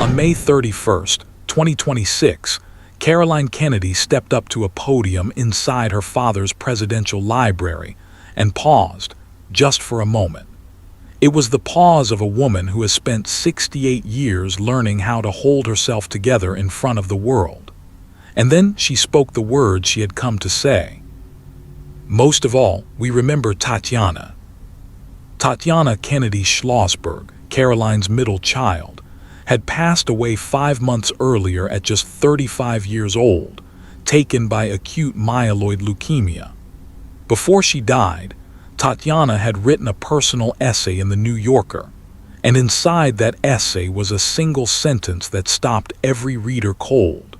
On May 31st, 2026, Caroline Kennedy stepped up to a podium inside her father's presidential library and paused, just for a moment. It was the pause of a woman who has spent 68 years learning how to hold herself together in front of the world. And then she spoke the words she had come to say. Most of all, we remember Tatiana. Tatiana Kennedy Schlossberg, Caroline's middle child, had passed away 5 months earlier at just 35 years old, taken by acute myeloid leukemia. Before she died, Tatiana had written a personal essay in the New Yorker, and inside that essay was a single sentence that stopped every reader cold.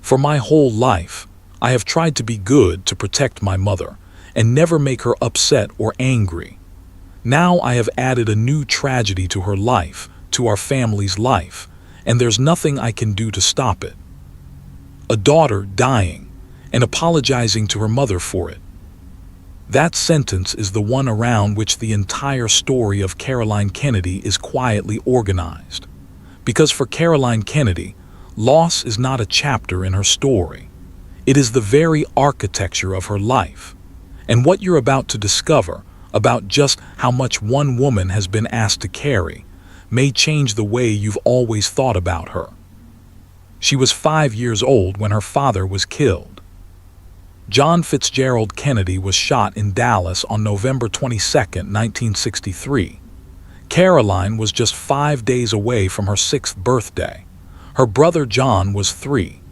For my whole life, I have tried to be good to protect my mother and never make her upset or angry. Now I have added a new tragedy to her life, to our family's life, and there's nothing I can do to stop it. A daughter dying and apologizing to her mother for it. That sentence is the one around which the entire story of Caroline Kennedy is quietly organized. Because for Caroline Kennedy, loss is not a chapter in her story. It is the very architecture of her life. And what you're about to discover about just how much one woman has been asked to carry may change the way you've always thought about her. She was 5 years old when her father was killed. John Fitzgerald Kennedy was shot in Dallas on November 22, 1963. Caroline was just 5 days away from her 6th birthday. Her brother John was 3.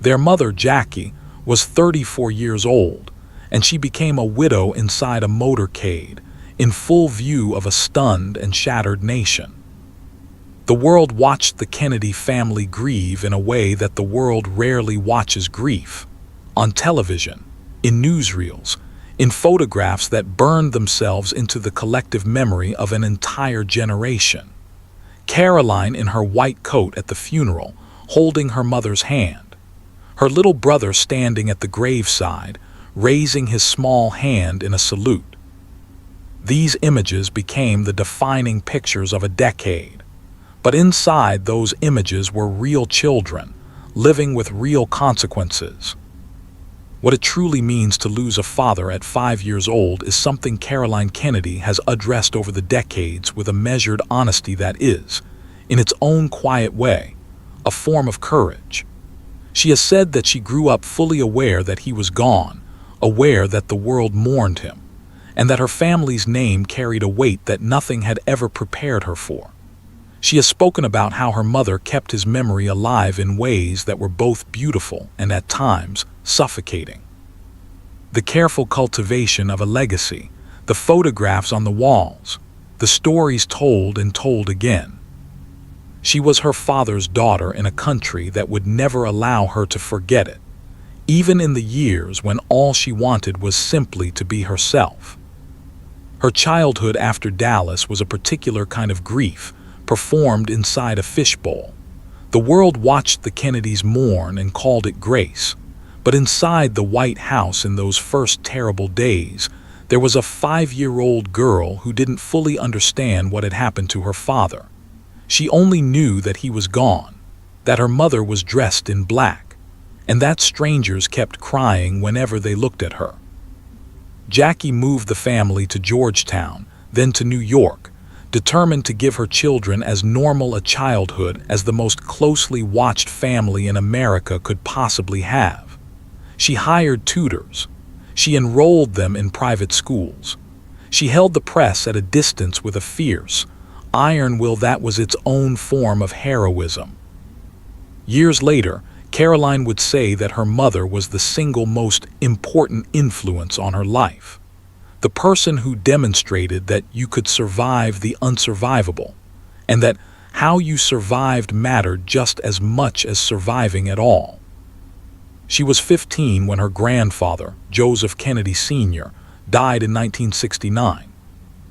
Their mother, Jackie, was 34 years old, and she became a widow inside a motorcade, in full view of a stunned and shattered nation. The world watched the Kennedy family grieve in a way that the world rarely watches grief. On television, in newsreels, in photographs that burned themselves into the collective memory of an entire generation. Caroline in her white coat at the funeral, holding her mother's hand. Her little brother standing at the graveside, raising his small hand in a salute. These images became the defining pictures of a decade. But inside those images were real children, living with real consequences. What it truly means to lose a father at 5 years old is something Caroline Kennedy has addressed over the decades with a measured honesty that is, in its own quiet way, a form of courage. She has said that she grew up fully aware that he was gone, aware that the world mourned him, and that her family's name carried a weight that nothing had ever prepared her for. She has spoken about how her mother kept his memory alive in ways that were both beautiful and at times suffocating. The careful cultivation of a legacy, the photographs on the walls, the stories told and told again. She was her father's daughter in a country that would never allow her to forget it, even in the years when all she wanted was simply to be herself. Her childhood after Dallas was a particular kind of grief, performed inside a fishbowl. The world watched the Kennedys mourn and called it grace. But inside the White House in those first terrible days, there was a 5-year-old girl who didn't fully understand what had happened to her father. She only knew that he was gone, that her mother was dressed in black, and that strangers kept crying whenever they looked at her. Jackie moved the family to Georgetown, then to New York, determined to give her children as normal a childhood as the most closely watched family in America could possibly have. She hired tutors. She enrolled them in private schools. She held the press at a distance with a fierce, iron will that was its own form of heroism. Years later, Caroline would say that her mother was the single most important influence on her life. The person who demonstrated that you could survive the unsurvivable, and that how you survived mattered just as much as surviving at all. She was 15 when her grandfather, Joseph Kennedy Sr., died in 1969.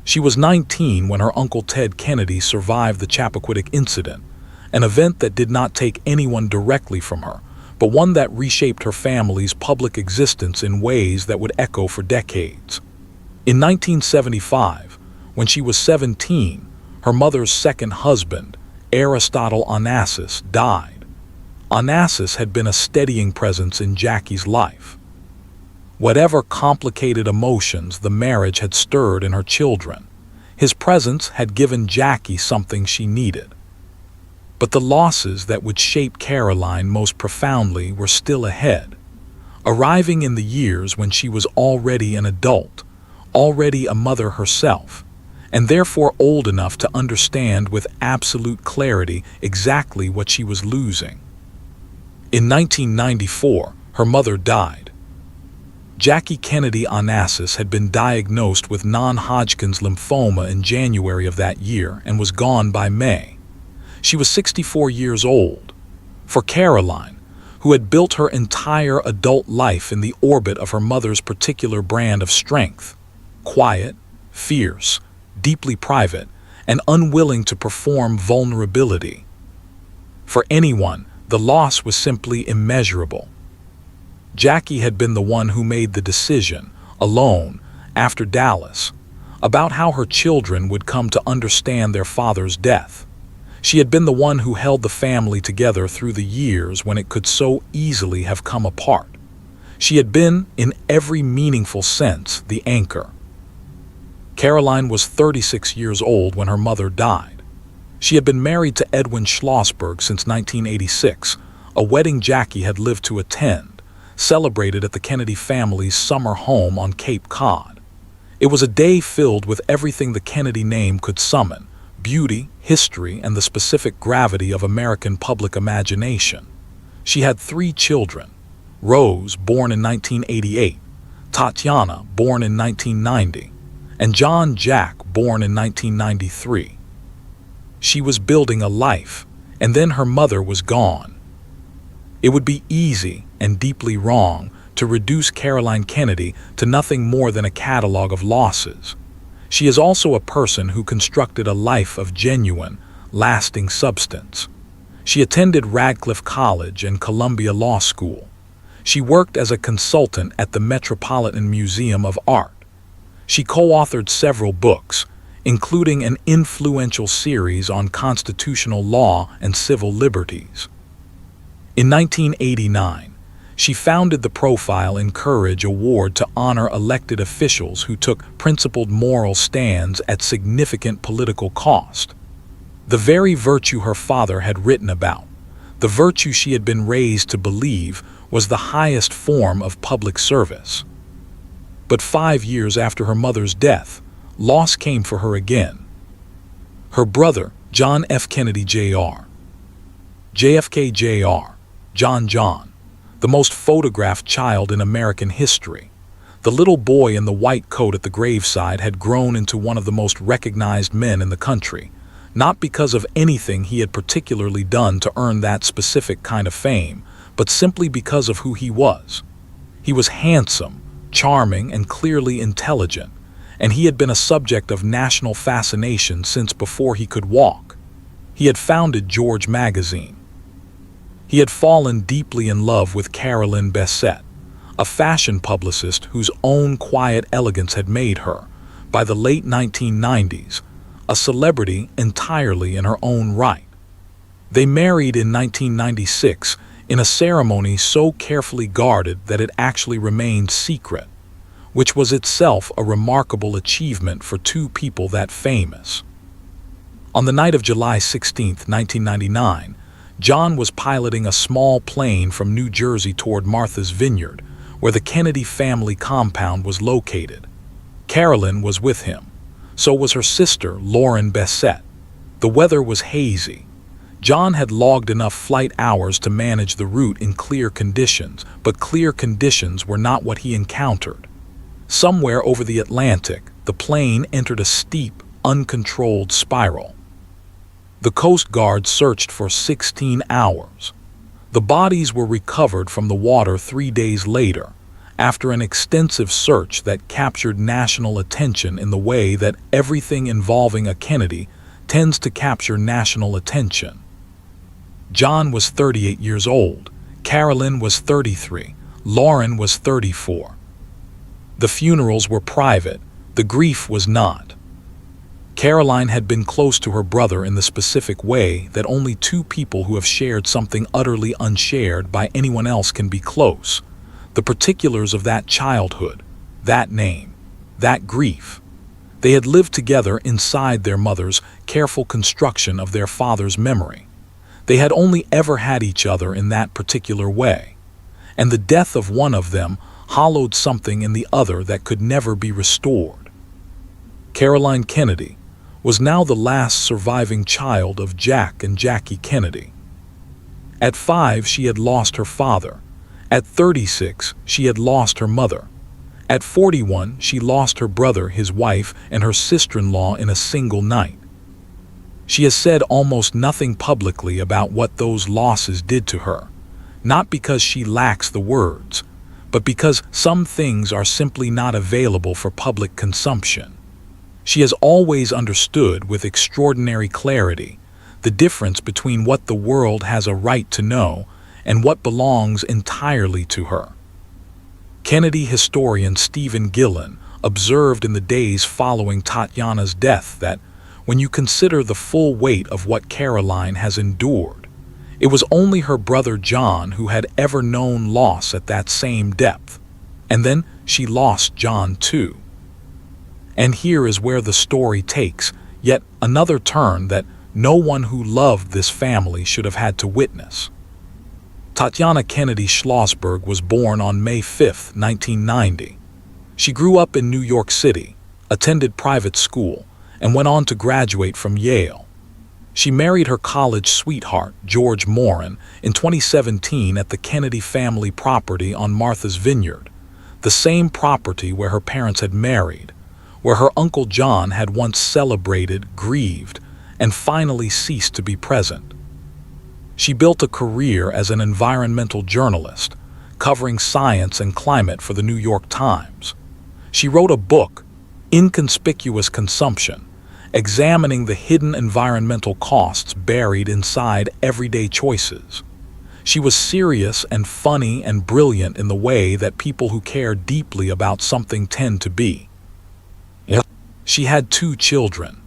She was 19 when her Uncle Ted Kennedy survived the Chappaquiddick incident, an event that did not take anyone directly from her, but one that reshaped her family's public existence in ways that would echo for decades. In 1975, when she was 17, her mother's second husband, Aristotle Onassis, died. Onassis had been a steadying presence in Jackie's life. Whatever complicated emotions the marriage had stirred in her children, his presence had given Jackie something she needed. But the losses that would shape Caroline most profoundly were still ahead, arriving in the years when she was already an adult, already a mother herself, and therefore old enough to understand with absolute clarity exactly what she was losing. In 1994, her mother died. Jackie Kennedy Onassis had been diagnosed with non-Hodgkin's lymphoma in January of that year and was gone by May. She was 64 years old. For Caroline, who had built her entire adult life in the orbit of her mother's particular brand of strength, quiet, fierce, deeply private, and unwilling to perform vulnerability. For anyone, the loss was simply immeasurable. Jackie had been the one who made the decision, alone, after Dallas, about how her children would come to understand their father's death. She had been the one who held the family together through the years when it could so easily have come apart. She had been, in every meaningful sense, the anchor. Caroline was 36 years old when her mother died. She had been married to Edwin Schlossberg since 1986, a wedding Jackie had lived to attend, celebrated at the Kennedy family's summer home on Cape Cod. It was a day filled with everything the Kennedy name could summon: beauty, history, and the specific gravity of American public imagination. She had 3 children: Rose, born in 1988, Tatiana, born in 1990, and John Jack, born in 1993. She was building a life, and then her mother was gone. It would be easy and deeply wrong to reduce Caroline Kennedy to nothing more than a catalog of losses. She is also a person who constructed a life of genuine, lasting substance. She attended Radcliffe College and Columbia Law School. She worked as a consultant at the Metropolitan Museum of Art. She co-authored several books, including an influential series on constitutional law and civil liberties. In 1989, she founded the Profile in Courage Award to honor elected officials who took principled moral stands at significant political cost. The very virtue her father had written about, the virtue she had been raised to believe, was the highest form of public service. But 5 years after her mother's death, loss came for her again. Her brother, John F. Kennedy Jr., JFK Jr., John, the most photographed child in American history. The little boy in the white coat at the graveside had grown into one of the most recognized men in the country, not because of anything he had particularly done to earn that specific kind of fame, but simply because of who he was. He was handsome, charming, and clearly intelligent, and he had been a subject of national fascination since before he could walk. He had founded George magazine. He had fallen deeply in love with Carolyn Bessette, a fashion publicist whose own quiet elegance had made her, by the late 1990s, a celebrity entirely in her own right. They married in 1996 in a ceremony so carefully guarded that it actually remained secret, which was itself a remarkable achievement for 2 people that famous. On the night of July 16, 1999, John was piloting a small plane from New Jersey toward Martha's Vineyard, where the Kennedy family compound was located. Carolyn was with him. So was her sister, Lauren Bessette. The weather was hazy. John had logged enough flight hours to manage the route in clear conditions, but clear conditions were not what he encountered. Somewhere over the Atlantic, the plane entered a steep, uncontrolled spiral. The Coast Guard searched for 16 hours. The bodies were recovered from the water 3 days later, after an extensive search that captured national attention in the way that everything involving a Kennedy tends to capture national attention. John was 38 years old, Carolyn was 33, Lauren was 34. The funerals were private, the grief was not. Caroline had been close to her brother in the specific way that only two people who have shared something utterly unshared by anyone else can be close. The particulars of that childhood, that name, that grief. They had lived together inside their mother's careful construction of their father's memory. They had only ever had each other in that particular way. And the death of one of them hollowed something in the other that could never be restored. Caroline Kennedy was now the last surviving child of Jack and Jackie Kennedy. At 5, she had lost her father. At 36, she had lost her mother. At 41, she lost her brother, his wife, and her sister-in-law in a single night. She has said almost nothing publicly about what those losses did to her, not because she lacks the words, but because some things are simply not available for public consumption. She has always understood with extraordinary clarity the difference between what the world has a right to know and what belongs entirely to her. Kennedy historian Stephen Gillen observed in the days following Tatiana's death that when you consider the full weight of what Caroline has endured, it was only her brother John who had ever known loss at that same depth. And then she lost John too. And here is where the story takes yet another turn that no one who loved this family should have had to witness. Tatiana Kennedy Schlossberg was born on May 5, 1990. She grew up in New York City, attended private school, and went on to graduate from Yale. She married her college sweetheart, George Morin, in 2017 at the Kennedy family property on Martha's Vineyard, the same property where her parents had married, where her Uncle John had once celebrated, grieved, and finally ceased to be present. She built a career as an environmental journalist, covering science and climate for the New York Times. She wrote a book, Inconspicuous Consumption, examining the hidden environmental costs buried inside everyday choices. She was serious and funny and brilliant in the way that people who care deeply about something tend to be. She had 2 children,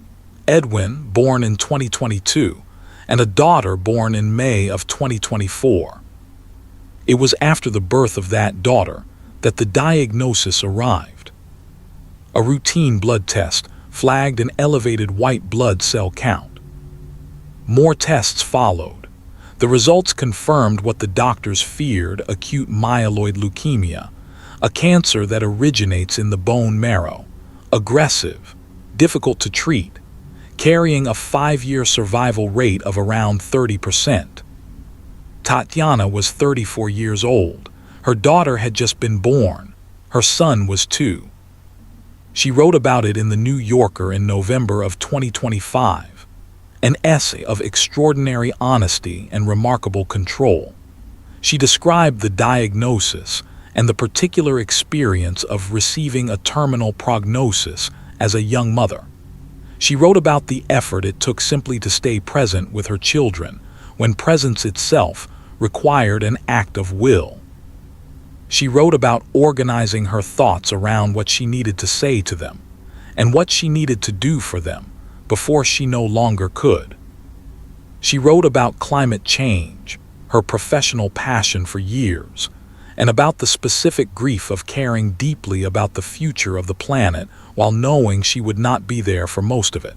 Edwin, born in 2022, and a daughter born in May of 2024. It was after the birth of that daughter that the diagnosis arrived. A routine blood test flagged an elevated white blood cell count. More tests followed. The results confirmed what the doctors feared: acute myeloid leukemia, a cancer that originates in the bone marrow, aggressive, difficult to treat, carrying a 5-year survival rate of around 30%. Tatiana was 34 years old. Her daughter had just been born. Her son was 2. She wrote about it in The New Yorker in November of 2025, an essay of extraordinary honesty and remarkable control. She described the diagnosis and the particular experience of receiving a terminal prognosis as a young mother. She wrote about the effort it took simply to stay present with her children, when presence itself required an act of will. She wrote about organizing her thoughts around what she needed to say to them, and what she needed to do for them before she no longer could. She wrote about climate change, her professional passion for years, and about the specific grief of caring deeply about the future of the planet while knowing she would not be there for most of it.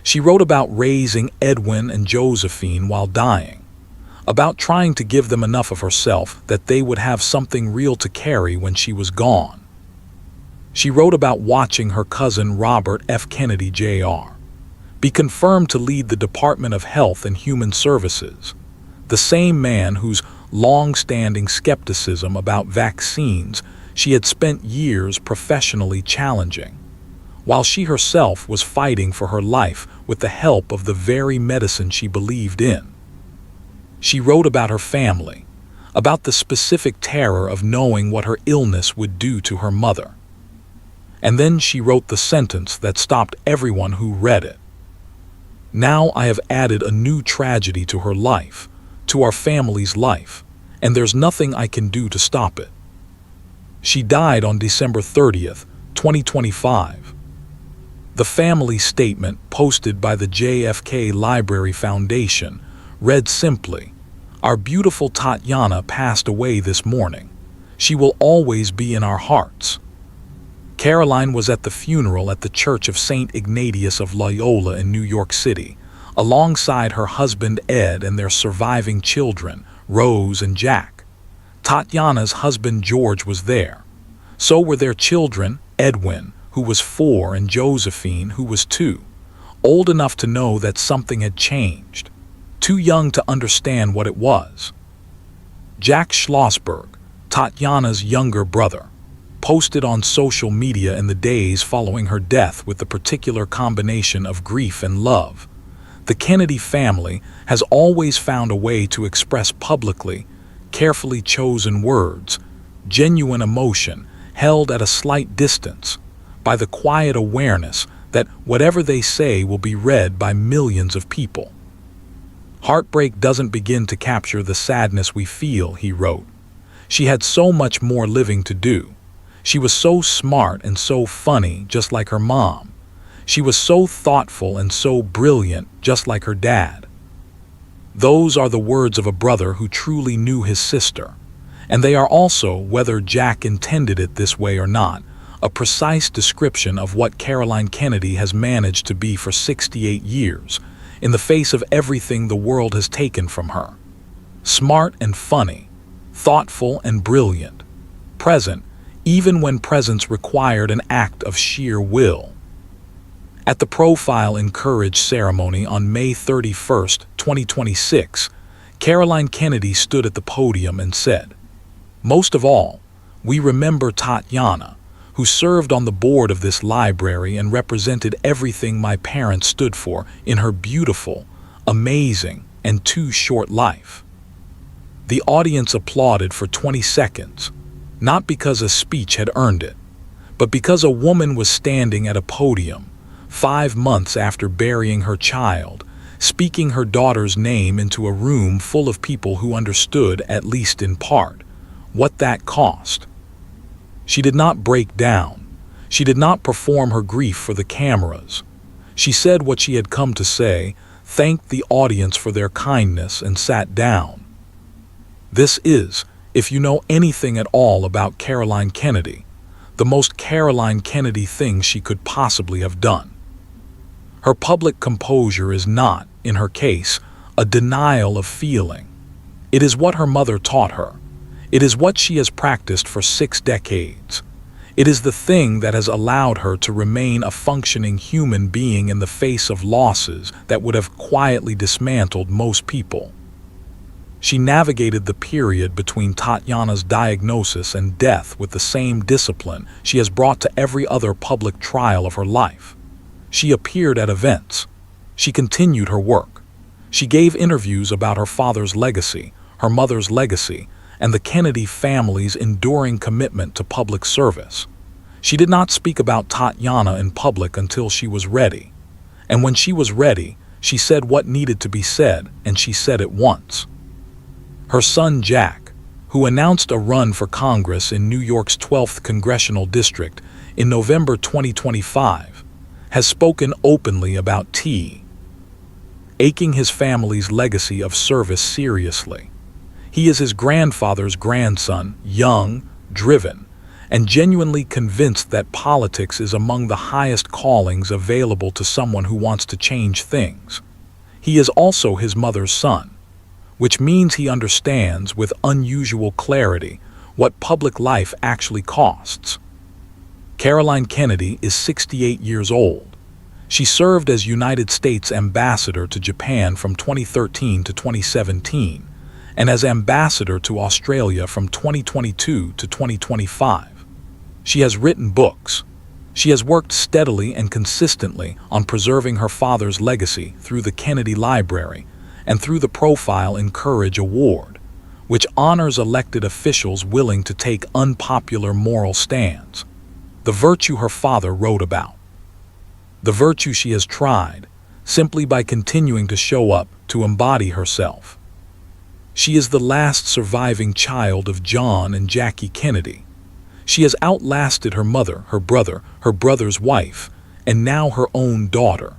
She wrote about raising Edwin and Josephine while dying, about trying to give them enough of herself that they would have something real to carry when she was gone. She wrote about watching her cousin Robert F. Kennedy Jr. be confirmed to lead the Department of Health and Human Services, the same man whose long-standing skepticism about vaccines she had spent years professionally challenging, while she herself was fighting for her life with the help of the very medicine she believed in. She wrote about her family, about the specific terror of knowing what her illness would do to her mother. And then she wrote the sentence that stopped everyone who read it. Now I have added a new tragedy to her life, to our family's life, and there's nothing I can do to stop it. She died on December 30th, 2025. The The family statement posted by the JFK Library Foundation read simply, "Our beautiful Tatiana passed away this morning. She will always be in our hearts." Caroline was at the funeral at the Church of St. Ignatius of Loyola in New York City, alongside her husband Ed and their surviving children, Rose and Jack. Tatiana's husband George was there. So were their children, Edwin, who was 4, and Josephine, who was 2, old enough to know that something had changed, too young to understand what it was. Jack Schlossberg, Tatiana's younger brother, posted on social media in the days following her death with the particular combination of grief and love. The Kennedy family has always found a way to express publicly carefully chosen words, genuine emotion held at a slight distance, by the quiet awareness that whatever they say will be read by millions of people. "Heartbreak doesn't begin to capture the sadness we feel," he wrote. "She had so much more living to do. She was so smart and so funny, just like her mom. She was so thoughtful and so brilliant, just like her dad." Those are the words of a brother who truly knew his sister, and they are also, whether Jack intended it this way or not, a precise description of what Caroline Kennedy has managed to be for 68 years, in the face of everything the world has taken from her. Smart and funny, thoughtful and brilliant, present, even when presence required an act of sheer will. At the Profile in Courage ceremony on May 31, 2026, Caroline Kennedy stood at the podium and said, "Most of all, we remember Tatiana, who served on the board of this library and represented everything my parents stood for in her beautiful, amazing, and too short life." The audience applauded for 20 seconds, not because a speech had earned it, but because a woman was standing at a podium 5 months after burying her child, speaking her daughter's name into a room full of people who understood, at least in part, what that cost. She did not break down. She did not perform her grief for the cameras. She said what she had come to say, thanked the audience for their kindness, and sat down. This is, if you know anything at all about Caroline Kennedy, the most Caroline Kennedy thing she could possibly have done. Her public composure is not, in her case, a denial of feeling. It is what her mother taught her. It is what she has practiced for 6 decades. It is the thing that has allowed her to remain a functioning human being in the face of losses that would have quietly dismantled most people. She navigated the period between Tatiana's diagnosis and death with the same discipline she has brought to every other public trial of her life. She appeared at events. She continued her work. She gave interviews about her father's legacy, her mother's legacy, and the Kennedy family's enduring commitment to public service. She did not speak about Tatiana in public until she was ready. And when she was ready, she said what needed to be said, and she said it once. Her son Jack, who announced a run for Congress in New York's 12th Congressional District in November 2025, has spoken openly about taking his family's legacy of service seriously. He is his grandfather's grandson, young, driven, and genuinely convinced that politics is among the highest callings available to someone who wants to change things. He is also his mother's son, which means he understands with unusual clarity what public life actually costs. Caroline Kennedy is 68 years old. She served as United States Ambassador to Japan from 2013 to 2017, and as Ambassador to Australia from 2022 to 2025. She has written books. She has worked steadily and consistently on preserving her father's legacy through the Kennedy Library and through the Profile in Courage Award, which honors elected officials willing to take unpopular moral stands. The virtue her father wrote about. The virtue she has tried, simply by continuing to show up, to embody herself. She is the last surviving child of John and Jackie Kennedy. She has outlasted her mother, her brother, her brother's wife, and now her own daughter.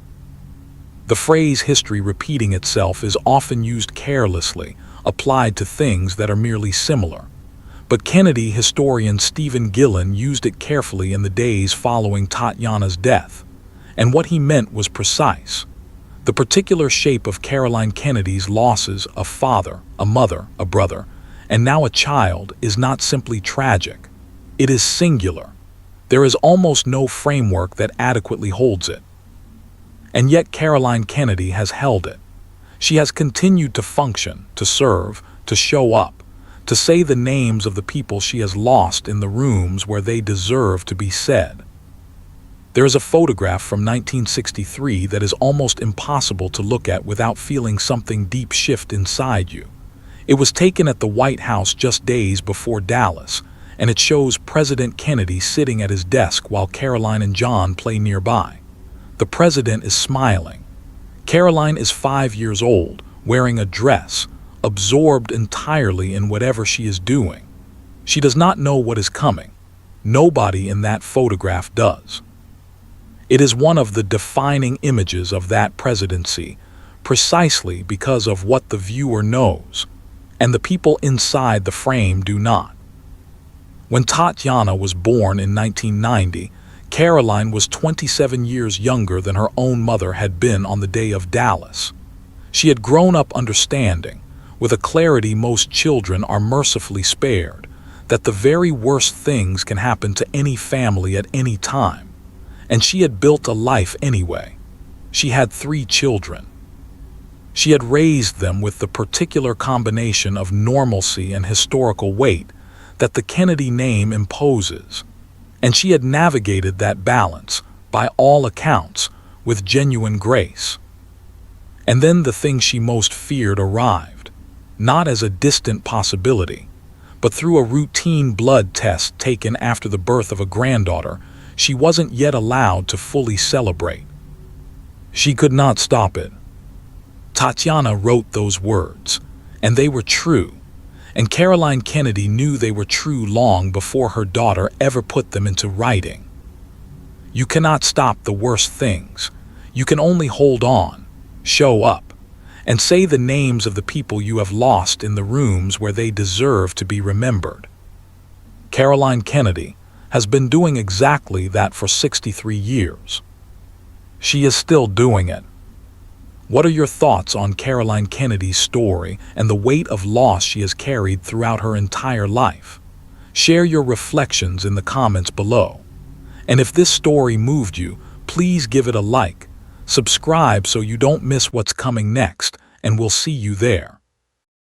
The phrase history repeating itself is often used carelessly, applied to things that are merely similar. But Kennedy historian Stephen Gillen used it carefully in the days following Tatiana's death, and what he meant was precise. The particular shape of Caroline Kennedy's losses, a father, a mother, a brother, and now a child, is not simply tragic. It is singular. There is almost no framework that adequately holds it. And yet Caroline Kennedy has held it. She has continued to function, to serve, to show up, to say the names of the people she has lost in the rooms where they deserve to be said. There is a photograph from 1963 that is almost impossible to look at without feeling something deep shift inside you. It was taken at the White House just days before Dallas, and it shows President Kennedy sitting at his desk while Caroline and John play nearby. The president is smiling. Caroline is 5 years old, wearing a dress, absorbed entirely in whatever she is doing. She does not know what is coming. Nobody in that photograph does. It is one of the defining images of that presidency, precisely because of what the viewer knows, and the people inside the frame do not. When Tatiana was born in 1990, Caroline was 27 years younger than her own mother had been on the day of Dallas. She had grown up understanding, with a clarity most children are mercifully spared, that the very worst things can happen to any family at any time. And she had built a life anyway. She had 3 children. She had raised them with the particular combination of normalcy and historical weight that the Kennedy name imposes. And she had navigated that balance, by all accounts, with genuine grace. And then the thing she most feared arrived, not as a distant possibility, but through a routine blood test taken after the birth of a granddaughter she wasn't yet allowed to fully celebrate. She could not stop it. Tatiana wrote those words, and they were true, and Caroline Kennedy knew they were true long before her daughter ever put them into writing. You cannot stop the worst things. You can only hold on, show up, and say the names of the people you have lost in the rooms where they deserve to be remembered. Caroline Kennedy has been doing exactly that for 63 years. She is still doing it. What are your thoughts on Caroline Kennedy's story and the weight of loss she has carried throughout her entire life? Share your reflections in the comments below. And if this story moved you, please give it a like. Subscribe so you don't miss what's coming next, and we'll see you there.